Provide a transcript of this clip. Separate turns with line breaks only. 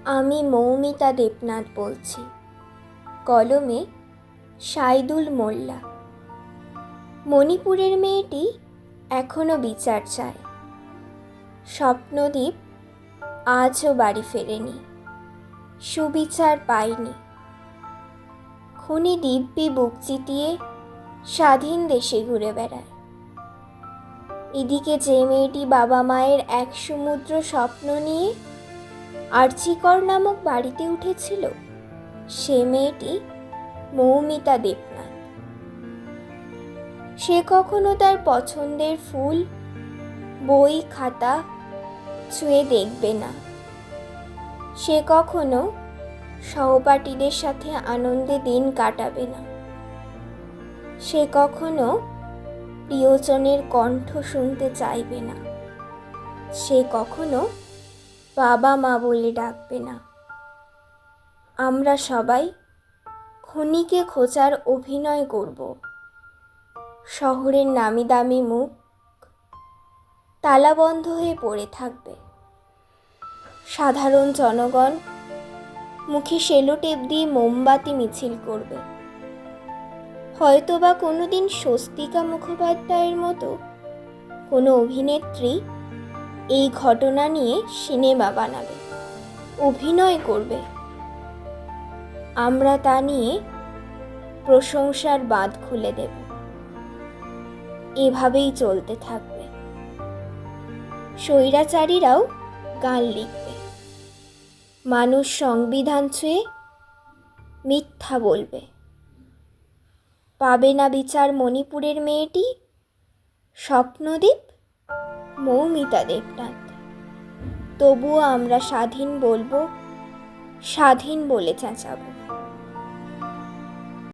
আমি মৌমিতা দেবনাথ বলছি। কলমে সাইদুল মোল্লা। মণিপুরের মেয়েটি এখনো বিচার চায়। স্বপ্নদ্বীপ আজও বাড়ি ফেরেনি, সুবিচার পায়নি। খুনি দিব্যি বুক চিতিয়ে স্বাধীন দেশে ঘুরে বেড়ায়। এদিকে যে মেয়েটি বাবা মায়ের এক সমুদ্র স্বপ্ন নিয়ে আর্চিকর নামক বাড়িতে উঠেছিল, সে মেয়েটি মৌমিতা দেবনাথ। সে কখনো তার পছন্দের ফুল, বই, খাতা ছুঁয়ে দেখবে না। সে কখনো সহপাঠীদের সাথে আনন্দে দিন কাটাবে না। সে কখনো প্রিয়জনের কণ্ঠ শুনতে চাইবে না। সে কখনো বাবা মা বলে ডাকবে না। আমরা সবাই খুনিকে খোঁজার অভিনয় করব। শহরের নামি দামি মুখ তালাবন্ধ হয়ে পড়ে থাকবে। সাধারণ জনগণ মুখে সেলোটেপ দিয়ে মোমবাতি মিছিল করবে। হয়তোবা কোনোদিন স্বস্তিকা মুখোপাধ্যায়ের মতো কোনো অভিনেত্রী এই ঘটনা নিয়ে সিনেমা বানাবে, অভিনয় করবে। আমরা তা নিয়ে প্রশংসার বাঁধ খুলে দেব। এভাবেই চলতে থাকবে। স্বৈরাচারীরাও গান লিখবে। মানুষ সংবিধান ছুঁয়ে মিথ্যা বলবে। পাবে না বিচার মণিপুরের মেয়েটি, স্বপ্নদ্বীপ, মৌমিতা দেবনাথ। তবুও আমরা স্বাধীন বলবো, স্বাধীন বলে চেঁচাবো।